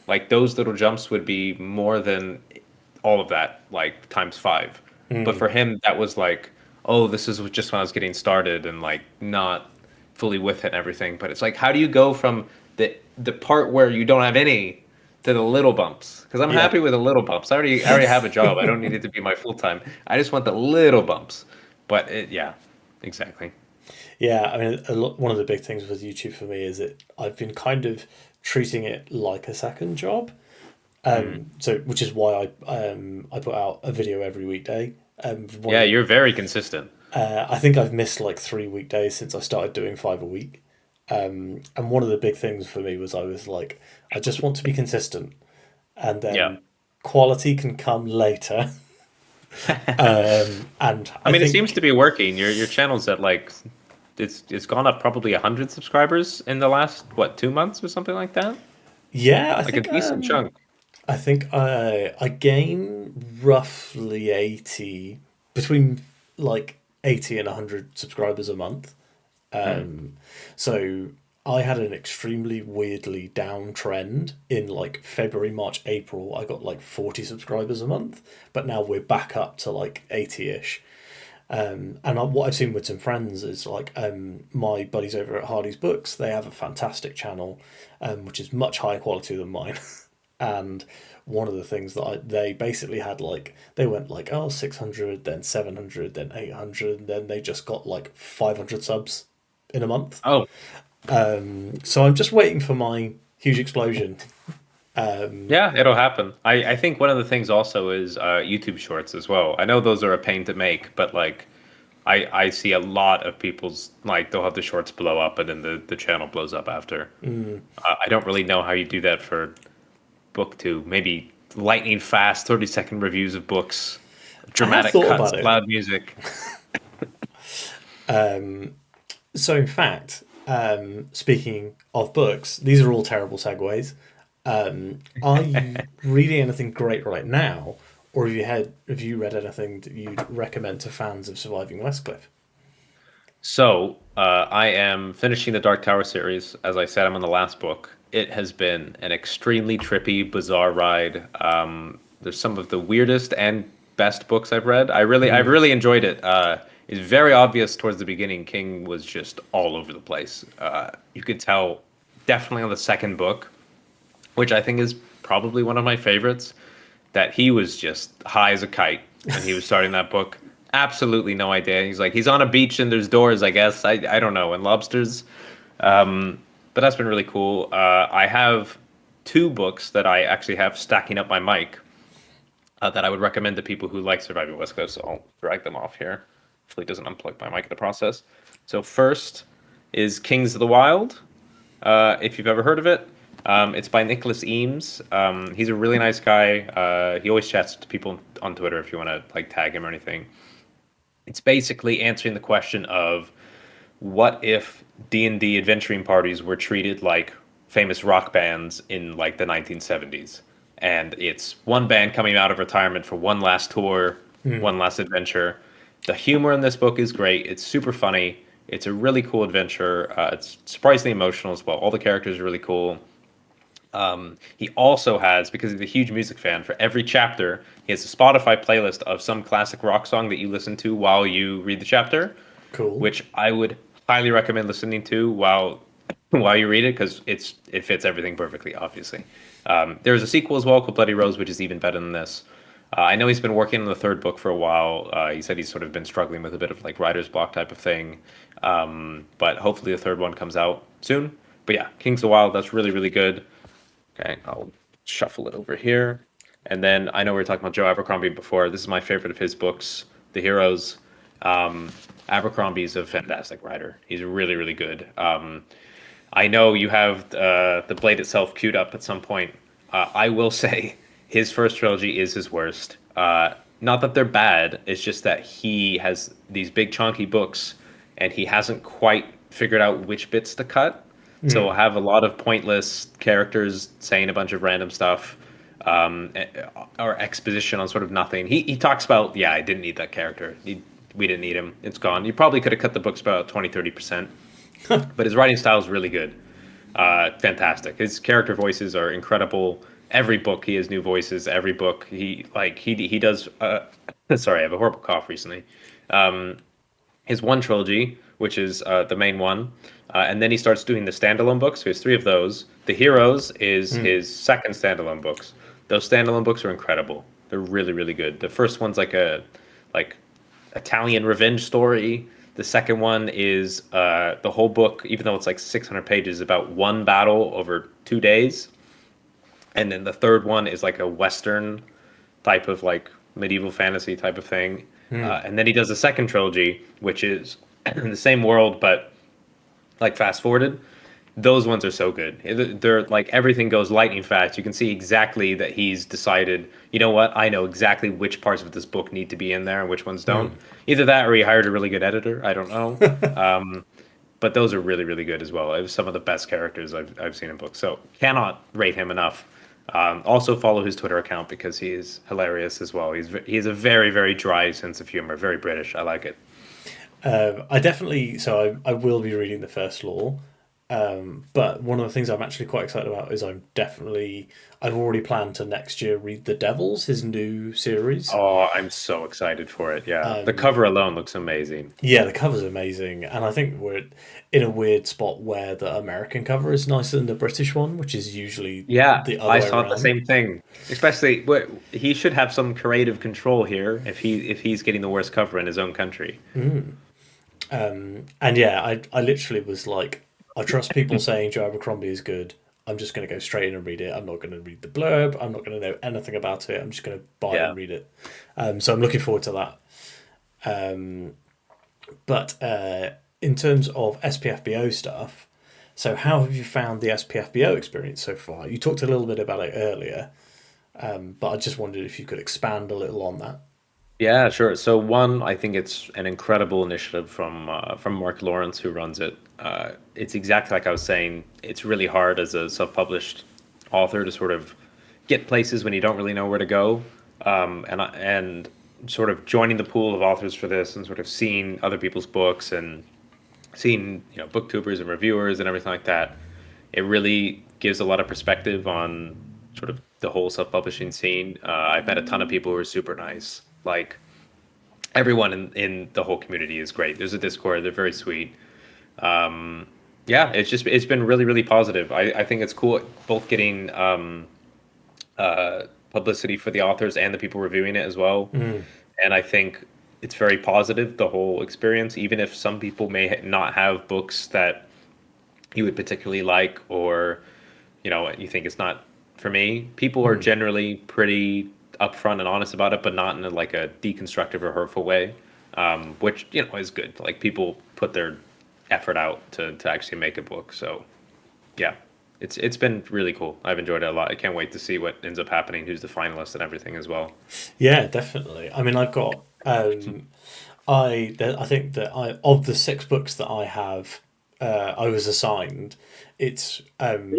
Speaker 2: like those little jumps would be more than all of that, like times five. But for him, that was like, oh, this is just when I was getting started and like not fully with it and everything. But it's like, how do you go from the part where you don't have any to the little bumps? Because I'm
Speaker 1: Yeah.
Speaker 2: happy with the little bumps. I already have a job. I don't need it to be my full time. I just want the little bumps. But yeah, exactly.
Speaker 1: Yeah, I mean, one of the big things with YouTube for me is that I've been kind of treating it like a second job. So which is why I put out a video every weekday.
Speaker 2: Yeah, you're very consistent.
Speaker 1: I think I've missed like 3 weekdays since I started doing five a week. And one of the big things for me was I was like, I just want to be consistent, and
Speaker 2: Yeah.
Speaker 1: then quality can come later. And
Speaker 2: I
Speaker 1: I
Speaker 2: mean, it
Speaker 1: think
Speaker 2: seems to be working. Your channel's at like it's gone up probably 100 subscribers in the last what 2 months or something like that.
Speaker 1: yeah,
Speaker 2: Like a decent chunk.
Speaker 1: I think I gain roughly 80, between like 80 and 100 subscribers a month.
Speaker 2: Hmm.
Speaker 1: So I had an extremely weirdly downtrend in like February, March, April. I got like 40 subscribers a month, but now we're back up to like 80-ish. What I've seen with some friends is like my buddies over at Hardy's Books, they have a fantastic channel, which is much higher quality than mine. And one of the things that they basically had, like, they went like, oh, 600, then 700, then 800, and then they just got like 500 subs in a month.
Speaker 2: Oh,
Speaker 1: So I'm just waiting for my huge explosion.
Speaker 2: yeah, it'll happen. I think one of the things also is YouTube Shorts as well. I know those are a pain to make, but like I see a lot of people's like they'll have the shorts blow up and then the channel blows up after. I don't really know how you do that for book two. Maybe lightning fast 30-second reviews of books,
Speaker 1: I have
Speaker 2: dramatic
Speaker 1: thought
Speaker 2: cuts,
Speaker 1: about it.
Speaker 2: loud music.
Speaker 1: So, in fact, speaking of books, these are all terrible segues. Are you reading anything great right now, or have you read anything that you'd recommend to fans of Surviving Westcliff?
Speaker 2: So, I am finishing the Dark Tower series. As I said, I'm on the last book. It has been an extremely trippy, bizarre ride. There's some of the weirdest and best books I've read. I've really enjoyed it. It's very obvious towards the beginning. King was just all over the place. You could tell definitely on the second book, which I think is probably one of my favorites, that he was just high as a kite when he was starting that book. Absolutely no idea. He's like, he's on a beach and there's doors, I guess. I don't know, and lobsters. But that's been really cool. I have two books that I actually have stacking up my mic that I would recommend to people who like Surviving Westcliff. So I'll drag them off here. Hopefully it doesn't unplug my mic in the process. So first is Kings of the Wild, if you've ever heard of it. It's by Nicholas Eames. He's a really nice guy. He always chats to people on Twitter if you want to like tag him or anything. It's basically answering the question of what if D&D adventuring parties were treated like famous rock bands in like the 1970s. And it's one band coming out of retirement for one last tour, one last adventure. The humor in this book is great. It's super funny. It's a really cool adventure. It's surprisingly emotional as well. All the characters are really cool. He also has, because he's a huge music fan, for every chapter, he has a Spotify playlist of some classic rock song that you listen to while you read the chapter,
Speaker 1: Cool.
Speaker 2: which I would highly recommend listening to while you read it because it fits everything perfectly. Obviously, there's a sequel as well called Bloody Rose, which is even better than this. I know he's been working on the third book for a while. He said he's sort of been struggling with a bit of like writer's block type of thing. But hopefully the third one comes out soon. But yeah, Kings of the Wild, that's really, really good. Okay, I'll shuffle it over here. And then I know we were talking about Joe Abercrombie before. This is my favorite of his books, The Heroes. Um, Abercrombie's a fantastic writer. He's really, really good. I know you have the Blade itself queued up at some point. I will say his first trilogy is his worst. Not that they're bad, it's just that he has these big chunky books and he hasn't quite figured out which bits to cut. So we'll have a lot of pointless characters saying a bunch of random stuff, or exposition on sort of nothing. He talks about, yeah, I didn't need that character. We didn't need him. It's gone. You probably could have cut the books about 20-30%. But his writing style is really good. Fantastic. His character voices are incredible. Every book he has new voices. Every book he does. Sorry, I have a horrible cough recently. His one trilogy, which is the main one, and then he starts doing the standalone books. So he has three of those. The Heroes is his second standalone books. Those standalone books are incredible. They're really, really good. The first one's like a like Italian revenge story. The second one is the whole book, even though it's like 600 pages, about one battle over 2 days. And then the third one is like a Western type of like medieval fantasy type of thing. And then he does the second trilogy, which is in the same world, but like fast forwarded. Those ones are so good. They're like everything goes lightning fast. You can see exactly that he's decided, you know what, I know exactly which parts of this book need to be in there and which ones don't. Either that or he hired a really good editor. I don't know. But those are really, really good as well. It was some of the best characters I've seen in books. So cannot rate him enough. Also follow his Twitter account because he is hilarious as well. He has a very, very dry sense of humor, very British. I like it.
Speaker 1: I definitely, so I will be reading the first law. But one of the things I'm actually quite excited about is I've already planned to next year read The Devils, his new series.
Speaker 2: Oh, I'm so excited for it. Yeah. The cover alone looks amazing.
Speaker 1: Yeah, the cover's amazing, and I think we're in a weird spot where the American cover is nicer than the British one, which is usually
Speaker 2: Yeah,
Speaker 1: the other
Speaker 2: I
Speaker 1: way
Speaker 2: thought the
Speaker 1: around.
Speaker 2: same thing. Especially, he should have some creative control here if he's getting the worst cover in his own country.
Speaker 1: And yeah, I literally was like, I trust people saying Joe Abercrombie is good. I'm just going to go straight in and read it. I'm not going to read the blurb. I'm not going to know anything about it. I'm just going to buy it
Speaker 2: Yeah.
Speaker 1: and read it. So I'm looking forward to that. But in terms of SPFBO stuff, so how have you found the SPFBO experience so far? You talked a little bit about it earlier, but I just wondered if you could expand a little on that.
Speaker 2: Yeah, sure. So one, I think it's an incredible initiative from Mark Lawrence who runs it. It's exactly like I was saying. It's really hard as a self-published author to sort of get places when you don't really know where to go, and sort of joining the pool of authors for this and sort of seeing other people's books and seeing booktubers and reviewers and everything like that. It really gives a lot of perspective on sort of the whole self-publishing scene. I've met a ton of people who are super nice. Like everyone in the whole community is great. There's a Discord. They're very sweet. Yeah, it's been really, really positive. I think it's cool both getting publicity for the authors and the people reviewing it as well. And I think it's very positive, the whole experience, even if some people may not have books that you would particularly like, or you think it's not for me. People are generally pretty upfront and honest about it, but not in like a deconstructive or hurtful way, which is good. Like people put their effort out to actually make a book. So yeah, it's been really cool. I've enjoyed it a lot. I can't wait to see what ends up happening, who's the finalist and everything as well.
Speaker 1: Yeah, definitely. I mean, I've got I think that I of the six books that I have, I was assigned. It's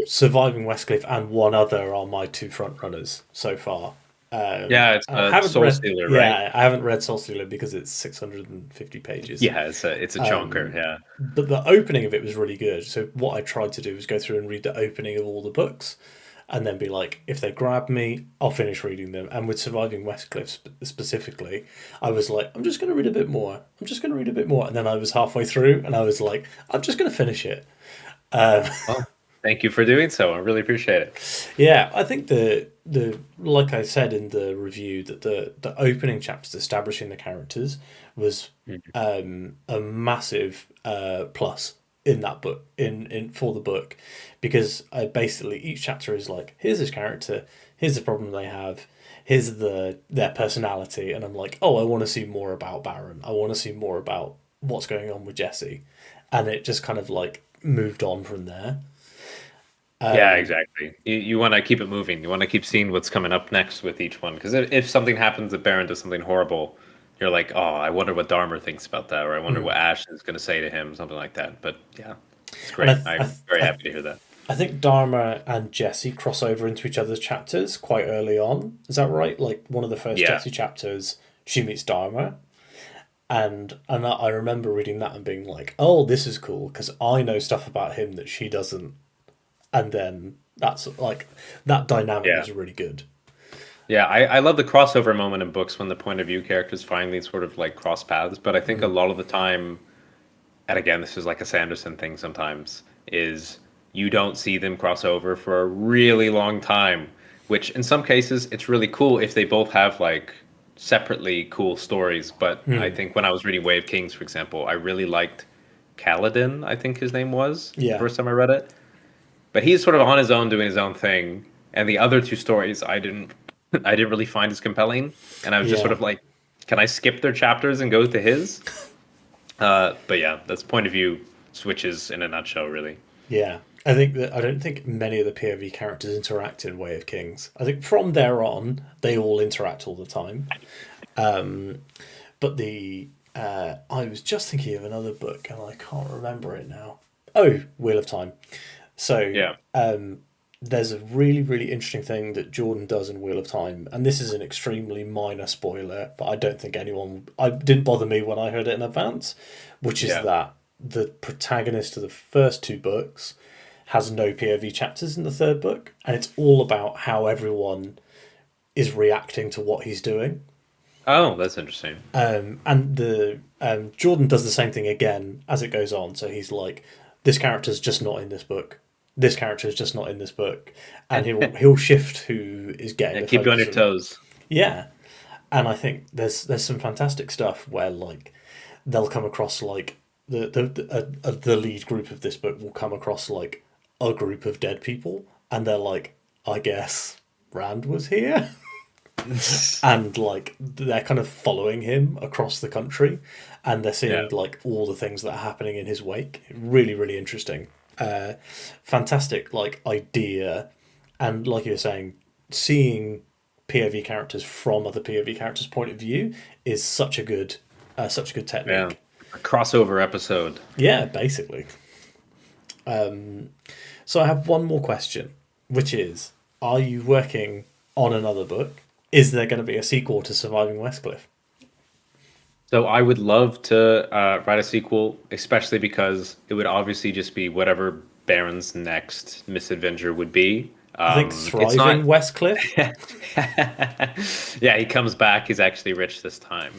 Speaker 1: Surviving Westcliff and one other are my two front runners so far.
Speaker 2: Yeah, it's
Speaker 1: I haven't
Speaker 2: Soul
Speaker 1: read.
Speaker 2: Stealer, right?
Speaker 1: Yeah, I haven't read Soul Stealer because it's 650 pages.
Speaker 2: Yeah, it's a chunker. Yeah.
Speaker 1: But the opening of it was really good. So what I tried to do was go through and read the opening of all the books, and then be like, if they grab me, I'll finish reading them. And with Surviving Westcliff specifically, I was like, I'm just going to read a bit more. I'm just going to read a bit more. And then I was halfway through, and I was like, I'm just going to finish it.
Speaker 2: Well, thank you for doing so. I really appreciate it.
Speaker 1: Yeah, I think the like I said in the review, that the opening chapters establishing the characters was a massive plus in that book, in for the book, because I basically, each chapter is like, here's this character, here's the problem they have, here's their personality, and I'm like, oh, I want to see more about Baron, I want to see more about what's going on with Jesse, and it just kind of like moved on from there.
Speaker 2: Yeah, exactly. You want to keep it moving. You want to keep seeing what's coming up next with each one. Because if something happens, if Baron does something horrible, you're like, oh, I wonder what Dharma thinks about that, or I wonder what Ash is going to say to him, something like that. But yeah, it's
Speaker 1: And
Speaker 2: great. I'm very happy to hear that.
Speaker 1: I think Dharma and Jesse cross over into each other's chapters quite early on. Is that right? Like one of the first
Speaker 2: Yeah.
Speaker 1: Jesse chapters, she meets Dharma, and I remember reading that and being like, "Oh, this is cool," because I know stuff about him that she doesn't, and then that's like, that dynamic
Speaker 2: Yeah.
Speaker 1: is really good.
Speaker 2: Yeah, I love the crossover moment in books when the point of view characters finally sort of like cross paths. But I think a lot of the time, and again, this is like a Sanderson thing sometimes, is you don't see them cross over for a really long time, which in some cases it's really cool if they both have like separately cool stories. But I think when I was reading Way of Kings, for example, I really liked Kaladin, I think his name was, the
Speaker 1: Yeah,
Speaker 2: first time I read it. But he's sort of on his own doing his own thing. And the other two stories I didn't really find as compelling. And I was just sort
Speaker 1: yeah,
Speaker 2: of like, can I skip their chapters and go to his? But yeah, that's point of view switches in a nutshell, really.
Speaker 1: yeah. I think that I don't think many of the POV characters interact in Way of Kings. I think from there on they all interact all the time. But I was just thinking of another book and I can't remember it now. Oh, Wheel of Time. So
Speaker 2: Yeah.
Speaker 1: there's a really, really interesting thing that Jordan does in Wheel of Time, and this is an extremely minor spoiler, but I don't think anyone. I didn't bother me when I heard it in advance, which is
Speaker 2: Yeah.
Speaker 1: that the protagonist of the first two books has no POV chapters in the third book, and it's all about how everyone is reacting to what he's doing.
Speaker 2: Oh, that's interesting.
Speaker 1: And the Jordan does the same thing again as it goes on. So he's like, this character's just not in this book. This character is just not in this book, and he'll shift who is getting
Speaker 2: Yeah,
Speaker 1: the
Speaker 2: keep you on
Speaker 1: focus.
Speaker 2: your toes.
Speaker 1: Yeah, and I think there's some fantastic stuff where like they'll come across like the lead group of this book will come across like a group of dead people, and they're like, I guess Rand was here. And like they're kind of following him across the country, and they're
Speaker 2: Yeah.
Speaker 1: seeing like all the things that are happening in his wake. Really, really interesting. Fantastic like idea, and like you were saying, seeing POV characters from other POV characters' point of view is such a good
Speaker 2: Yeah.
Speaker 1: technique.
Speaker 2: A crossover episode.
Speaker 1: Yeah, basically. So I have one more question, which is: are you working on another book? Is there going to be a sequel to Surviving Westcliff?
Speaker 2: So I would love to write a sequel, especially because it would obviously just be whatever Baron's next misadventure would be.
Speaker 1: I think
Speaker 2: It's not.
Speaker 1: Thriving Westcliff.
Speaker 2: Yeah, he comes back. He's actually rich this time.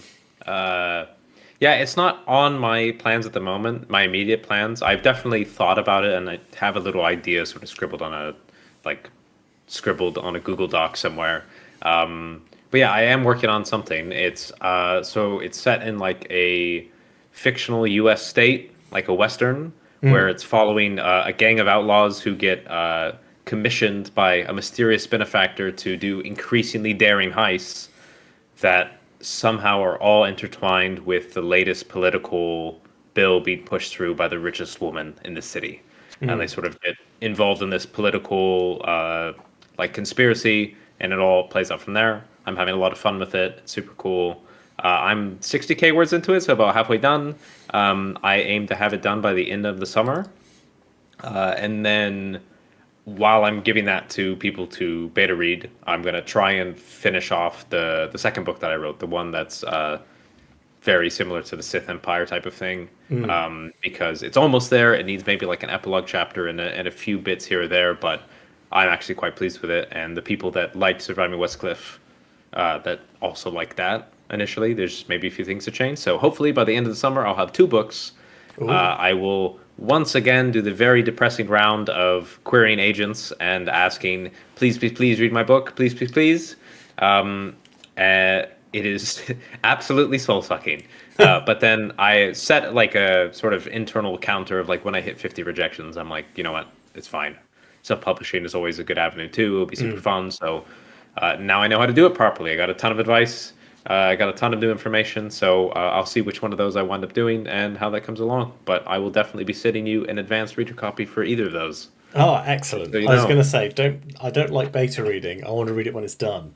Speaker 2: Uh, yeah, it's not on my plans at the moment. My immediate plans. I've definitely thought about it, and I have a little idea sort of like scribbled on a Google Doc somewhere. But yeah, I am working on something. So it's set in like a fictional U.S. state, like a western, where it's following a gang of outlaws who get commissioned by a mysterious benefactor to do increasingly daring heists that somehow are all intertwined with the latest political bill being pushed through by the richest woman in the city. And they sort of get involved in this political like conspiracy, and it all plays out from there. I'm having a lot of fun with it. It's super cool. I'm 60K words into it, so about halfway done. I aim to have it done by the end of the summer. And then while I'm giving that to people to beta read, I'm gonna try and finish off the second book that I wrote, the one that's very similar to the Sith Empire type of thing, because it's almost there. It needs maybe like an epilogue chapter and a few bits here or there, but I'm actually quite pleased with it. And the people that liked Surviving Westcliff, that also like that initially, there's maybe a few things to change. So hopefully by the end of the summer, I'll have two books.
Speaker 1: Ooh.
Speaker 2: I will once again do the very depressing round of querying agents and asking, please, please, please read my book, please, please, please. It is absolutely soul sucking. But then I set like a sort of internal counter of like when I hit 50 rejections, I'm like, you know what, it's fine. Self-publishing is always a good avenue too. It'll be super fun. So now I know how to do it properly. I got a ton of advice. I got a ton of new information. So I'll see which one of those I wind up doing and how that comes along. But I will definitely be sending you an advanced reader copy for either of those.
Speaker 1: Oh, excellent.
Speaker 2: So you
Speaker 1: I was
Speaker 2: know.
Speaker 1: going to say, I don't like beta reading. I want to read it when it's done.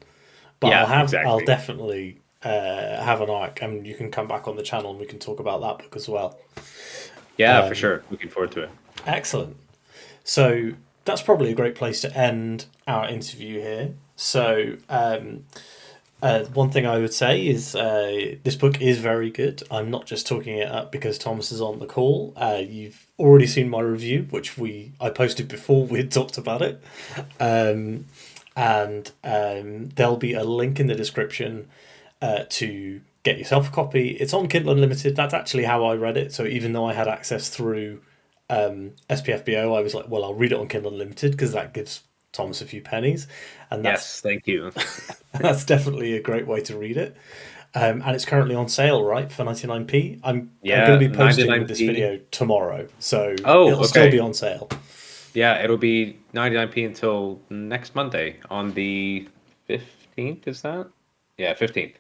Speaker 1: But
Speaker 2: Yeah,
Speaker 1: I'll
Speaker 2: exactly.
Speaker 1: definitely have an arc, and you can come back on the channel and we can talk about that book as well.
Speaker 2: Yeah, for sure. Looking forward to it.
Speaker 1: Excellent. So that's probably a great place to end our interview here. So one thing I would say is this book is very good. I'm not just talking it up because Thomas is on the call. You've already seen my review, which I posted before we had talked about it. And there'll be a link in the description to get yourself a copy. It's on Kindle Unlimited. That's actually how I read it. So even though I had access through SPFBO, I was like, well, I'll read it on Kindle Unlimited because that gives Thomas a few pennies. And
Speaker 2: Yes, thank you.
Speaker 1: that's definitely a great way to read it. And it's currently on sale, right, for 99p. I'm
Speaker 2: Yeah,
Speaker 1: going to be posting
Speaker 2: 99p.
Speaker 1: this video tomorrow, so
Speaker 2: Oh,
Speaker 1: it'll still
Speaker 2: okay.
Speaker 1: be on sale.
Speaker 2: Yeah, it'll be 99p until next Monday on the 15th, is that? Yeah, 15th.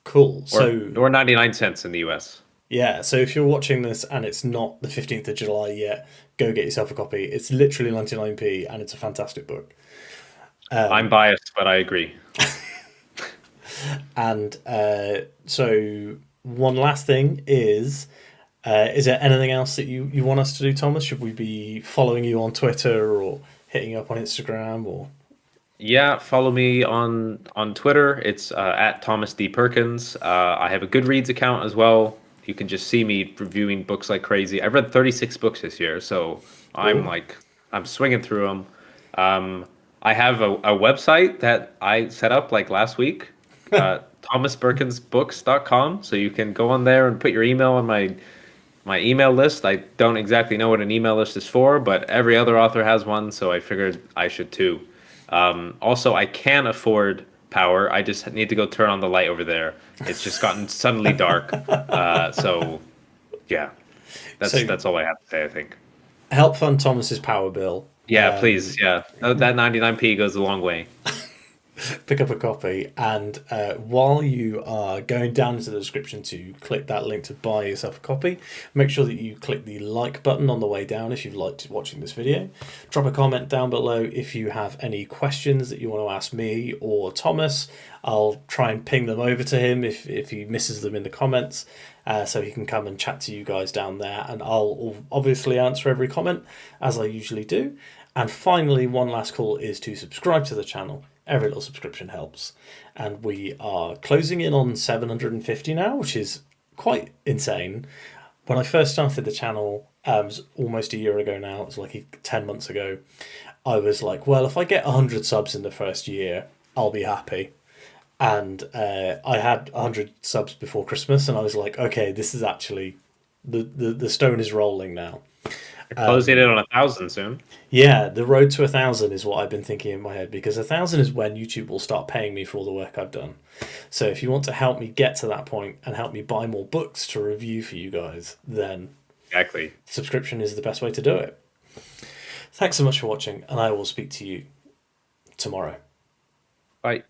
Speaker 1: Cool.
Speaker 2: Or 99 cents in the US.
Speaker 1: Yeah, so if you're watching this and it's not the 15th of July yet, go get yourself a copy. It's literally 99p and it's a fantastic book.
Speaker 2: I'm biased, but I agree.
Speaker 1: And so one last thing is there anything else that you want us to do, Thomas? Should we be following you on Twitter or hitting you up on Instagram or?
Speaker 2: Yeah, follow me on Twitter. It's at Thomas D. Perkins. I have a Goodreads account as well. You can just see me reviewing books like crazy. I've read 36 books this year, so
Speaker 1: Cool.
Speaker 2: I'm swinging through them. I have a website that I set up like last week, thomasperkinsbooks.com. So you can go on there and put your email on my email list. I don't exactly know what an email list is for, but every other author has one, so I figured I should too. Also, I can afford power. I just need to go turn on the light over there. It's just gotten suddenly dark. So yeah,
Speaker 1: So
Speaker 2: that's all I have to say, I think.
Speaker 1: help fund Thomas's power bill.
Speaker 2: Yeah, please. Yeah, that 99p goes a long way.
Speaker 1: Pick up a copy, and while you are going down into the description to click that link to buy yourself a copy, make sure that you click the like button on the way down if you've liked watching this video. Drop a comment down below if you have any questions that you want to ask me or Thomas. I'll try and ping them over to him if he misses them in the comments, so he can come and chat to you guys down there, and I'll obviously answer every comment as I usually do. And finally, one last call is to subscribe to the channel. Every little subscription helps. And we are closing in on 750 now, which is quite insane. When I first started the channel, it was almost a year ago now, it was like 10 months ago, I was like, well, if I get 100 subs in the first year, I'll be happy. And I had 100 subs before Christmas, and I was like, okay, this is actually, the stone is rolling now.
Speaker 2: Closing in on 1,000 soon.
Speaker 1: Yeah, the road to 1,000 is what I've been thinking in my head, because 1,000 is when YouTube will start paying me for all the work I've done. So if you want to help me get to that point and help me buy more books to review for you guys, then
Speaker 2: Exactly.
Speaker 1: subscription is the best way to do it. Thanks so much for watching, and I will speak to you tomorrow.
Speaker 2: Bye.